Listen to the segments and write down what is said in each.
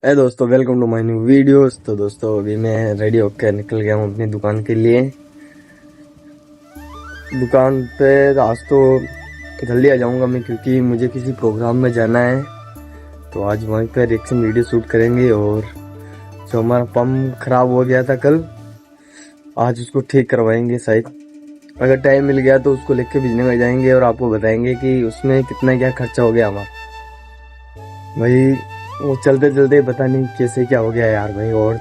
है दोस्तों, welcome to my new videos. तो दोस्तों अभी मैं रेडी होकर निकल गया हूँ अपनी दुकान के लिए। दुकान पे आज तो जल्दी आ जाऊँगा मैं, क्योंकि मुझे किसी प्रोग्राम में जाना है। तो आज वहीं पर रिएक्शन वीडियो शूट करेंगे। और जो हमारा पंप खराब हो गया था कल, आज उसको ठीक करवाएंगे शायद। अगर टाइम मिल गया तो उसको लेके बिजली में जाएंगे और आपको बताएंगे कि उसमें कितना क्या खर्चा हो गया हमारा। भाई वो चलते चलते पता नहीं कैसे क्या हो गया यार भाई। और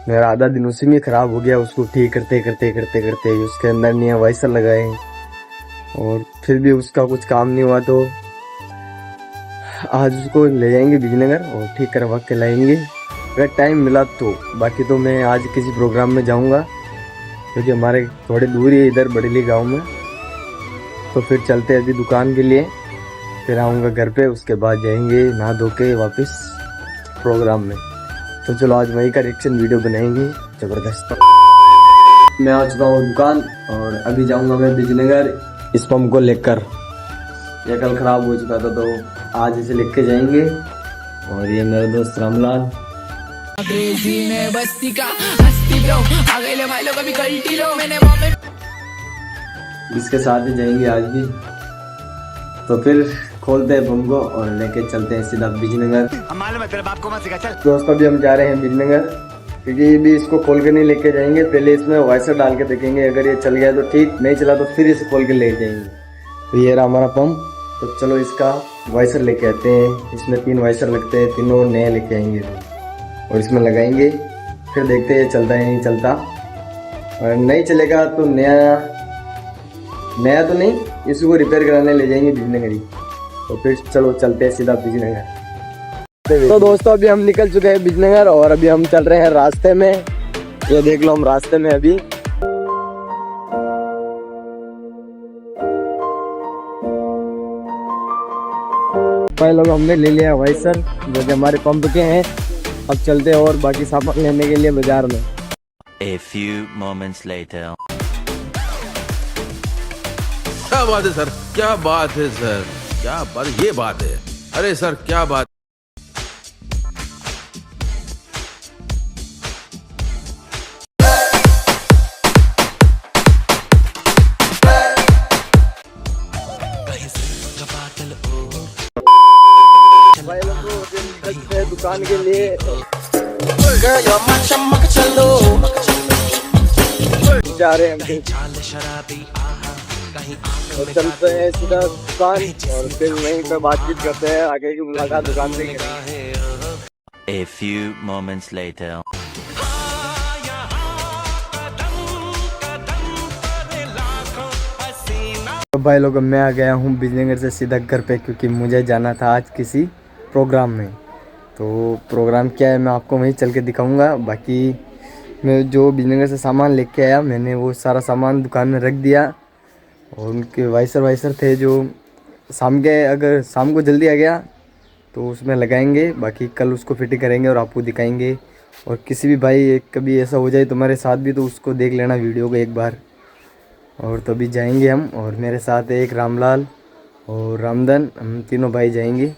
मेरा आधा दिन उसी में खराब हो गया, उसको ठीक करते करते करते करते उसके अंदर नया वाइसर लगाए और फिर भी उसका कुछ काम नहीं हुआ। तो आज उसको ले जाएंगे बिजलीनगर और ठीक करवा के लाएंगे अगर टाइम मिला तो। बाकी तो मैं आज किसी प्रोग्राम में जाऊंगा, क्योंकि हमारे थोड़ी दूर ही इधर बड़ेली गांव में। तो फिर चलते हैं अभी दुकान के लिए, फिर आऊँगा घर पे, उसके बाद जाएंगे नहा धो के वापस प्रोग्राम में। तो चलो आज वही का रिएक्शन वीडियो बनाएंगे जबरदस्त। मैं आ चुका हूँ दुकान और अभी जाऊंगा मैं बिजलीनगर इस पंप को लेकर। ये कल खराब हो चुका था तो आज इसे लेके जाएंगे। और ये मेरा दोस्त रामलाल, इसके साथ ही जाएंगे आज भी। तो फिर खोलते हैं पंप को और लेके चलते हैं सीधा बिजलीनगर। दोस्तों अभी हम जा रहे हैं बिजलीनगर, क्योंकि अभी इसको खोल के नहीं लेके जाएंगे, पहले इसमें वाइसर डाल के देखेंगे। अगर ये चल गया तो ठीक, नहीं चला तो फिर इसे खोल के ले जाएंगे। तो ये रहा हमारा पंप। तो चलो इसका वाइसर लेके आते हैं। इसमें 3 वाइसर लगते हैं, तीनों नए लेके आएंगे और इसमें लगाएंगे। फिर देखते हैं चलता है नहीं चलता। और नहीं चलेगा तो नया तो नहीं, इसको रिपेयर कराने ले जाएंगे बिजलीनगर ही। तो फिर चलो चलते हैं सीधा बिजलीनगर। तो दोस्तों अभी हम निकल चुके हैं बिजलीनगर और अभी हम चल रहे हैं रास्ते में। ये देख लो हम रास्ते में अभी। भाई लोग हमने ले लिया वाइसर जो कि हमारे पंप के हैं। अब चलते हैं और बाकी सामान लेने के लिए बाजार में। A few moments later. क्या बात है सर, क्या बात है सर, क्या बात, ये बात है। अरे सर क्या बात। भाई लोग दुकान के लिए जा रहे हैं और चलते हैं सीधा दुकान और फिर वहीं पे बातचीत करते हैं, आगे की मुलाकात दुकान से करेंगे। A few moments later. तो भाई लोग मैं आ गया हूँ बिजलीनगर से सीधा घर पे, क्योंकि मुझे जाना था आज किसी प्रोग्राम में। तो प्रोग्राम क्या है मैं आपको वहीं चल के दिखाऊंगा। बाकी मैं जो बिजलीनगर से सामान लेके आया, मैंने वो सारा सामान दुकान में रख दिया। और उनके वाइसर थे जो अगर शाम को जल्दी आ गया तो उसमें लगाएंगे। बाकी कल उसको फिटिंग करेंगे और आपको दिखाएंगे। और किसी भी भाई कभी ऐसा हो जाए तुम्हारे साथ भी, तो उसको देख लेना वीडियो को एक बार। और तो अभी जाएंगे हम, और मेरे साथ एक रामलाल और रामधन, हम तीनों भाई जाएंगे।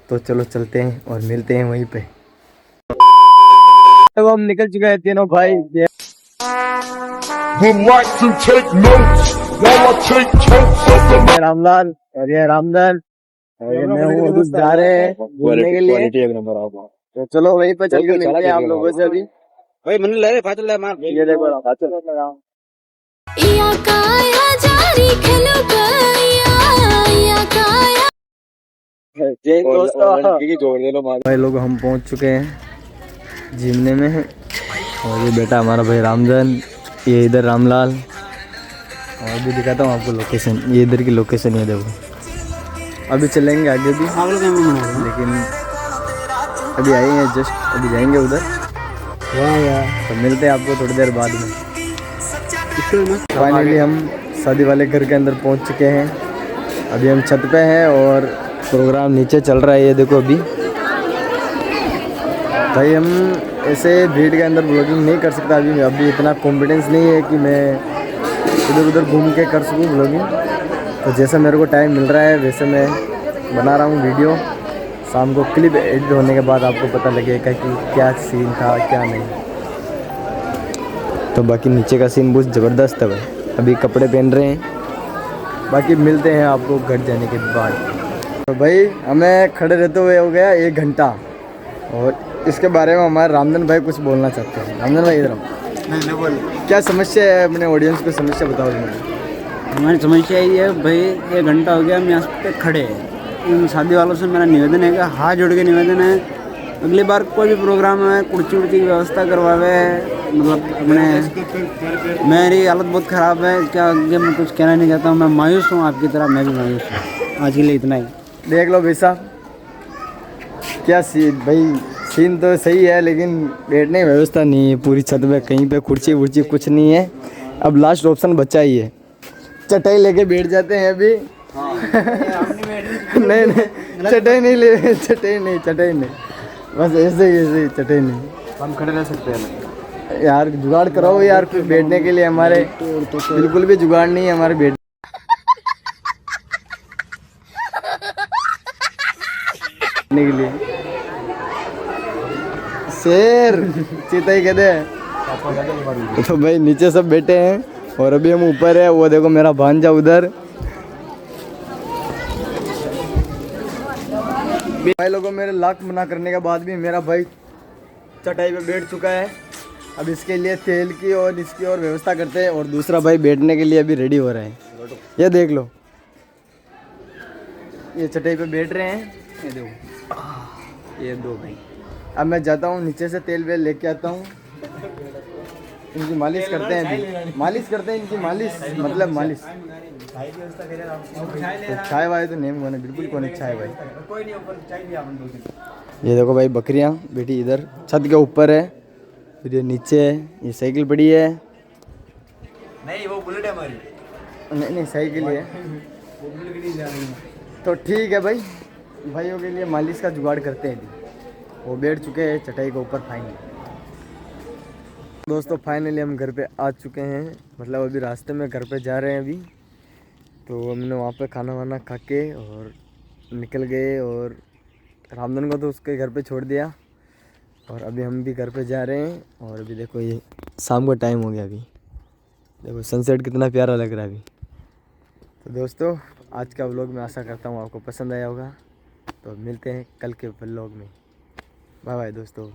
तो चलो चलते हैं और मिलते हैं वहीं पे। तो हम निकल चुके हैं तीनों भाई। रामलाल और ये रामधन और ये मैं हूँ, जा रहे हैं घूमने के लिए। तो चलो वहीं पे चल के मिलते हैं आप लोगों से अभी। भाई मन ले मार ये देखो भाई लोग हम पहुंच चुके हैं जिमने में। और ये बेटा हमारा भाई रामधन, ये इधर रामलाल। और अभी दिखाता हूँ आपको लोकेशन, ये इधर की लोकेशन ये देखो। अभी चलेंगे आगे भी, लेकिन अभी आए हैं जस्ट, अभी जाएंगे उधर। तो मिलते हैं आपको थोड़ी देर बाद में। फाइनली हम शादी वाले घर के अंदर पहुंच चुके हैं। अभी हम छत पे हैं और प्रोग्राम नीचे चल रहा है, ये देखो। अभी भाई हम ऐसे भीड़ के अंदर ब्लॉगिंग नहीं कर सकता अभी इतना कॉन्फिडेंस नहीं है कि मैं इधर उधर घूम के कर सकूँ ब्लॉगिंग। तो जैसा मेरे को टाइम मिल रहा है वैसे मैं बना रहा हूँ वीडियो। शाम को क्लिप एडिट होने के बाद आपको पता लगेगा कि क्या सीन था क्या नहीं। तो बाकी नीचे का सीन बहुत ज़बरदस्त है भाई। अभी कपड़े पहन रहे हैं, बाकी मिलते हैं आपको घर जाने के बाद। तो भाई हमें खड़े रहते हुए हो गया 1 घंटा, और इसके बारे में हमारे रामधन भाई कुछ बोलना चाहते हैं। रामधन भाई इधर नहीं बोल, क्या समस्या है? अपने ऑडियंस को समस्या बताओ। हमारी समस्या ये है भाई, 1 घंटा हो गया हम यहाँ पे खड़े हैं। इन शादी वालों से मेरा निवेदन है कि हाथ जोड़ के निवेदन है, अगली बार कोई भी प्रोग्राम है कुर्सी उर्सी की व्यवस्था करवावे। मतलब अपने मेरी हालत बहुत ख़राब है, क्या आगे मैं कुछ कहना नहीं चाहता हूँ। मैं मायूस हूँ, आपकी तरह मैं भी मायूस हूँ। आज के लिए इतना ही। देख लो भाई साहब, क्या सीन भाई, सीन तो सही है लेकिन बैठने की व्यवस्था नहीं है पूरी छत में, कहीं पे कुर्सी वुर्सी कुछ नहीं है। अब लास्ट ऑप्शन बचा ही है, चटाई लेके बैठ जाते हैं अभी। नहीं नहीं चटाई नहीं ले, चटाई नहीं, बस ऐसे ही चटाई नहीं। हम खड़े रह सकते हैं यार, जुगाड़ कराओ यार फिर बैठने के लिए। हमारे बिल्कुल भी जुगाड़ नहीं है हमारे बैठने के लिए। शेर चीता ही कहते हैं। तो भाई नीचे सब बैठे हैं और अभी हम ऊपर है। वो देखो मेरा भांजा उधर। भाई लोगों, मेरे लाख मना करने के बाद भी मेरा भाई चटाई पे बैठ चुका है। अब इसके लिए तेल की और इसकी और व्यवस्था करते हैं, और दूसरा भाई बैठने के लिए अभी रेडी हो रहे हैं। ये देख लो, ये चटाई पे बैठ रहे हैं। ये देखो, ये दो भाई। अब मैं जाता हूँ नीचे से तेल वेल लेके आता हूँ, इनकी मालिश करते हैं। अभी मालिश करते हैं इनकी, मालिश मतलब मालिश। चाय वाय तो नेम कोने, बिल्कुल कोने चाय भाई। ये देखो भाई, बकरियां बेटी इधर छत के ऊपर है, फिर ये नीचे है। ये साइकिल पड़ी है। नहीं वो बुलेट है हमारी। नहीं साइकिल ही है। तो ठीक है भाई, भाइयों के लिए मालिश का जुगाड़ करते हैं। अभी वो बैठ चुके हैं चटाई के ऊपर। फाइनली दोस्तों, फाइनली हम घर पे आ चुके हैं। मतलब अभी रास्ते में घर पे जा रहे हैं अभी। तो हमने वहाँ पे खाना वाना खा के और निकल गए, और रामधन को तो उसके घर पे छोड़ दिया, और अभी हम भी घर पे जा रहे हैं। और अभी देखो ये शाम का टाइम हो गया। अभी देखो सनसेट कितना प्यारा लग रहा है अभी। तो दोस्तों, आज का व्लॉग मैं आशा करता हूँ आपको पसंद आया होगा। तो मिलते हैं कल के व्लॉग में। बाय बाय दोस्तों।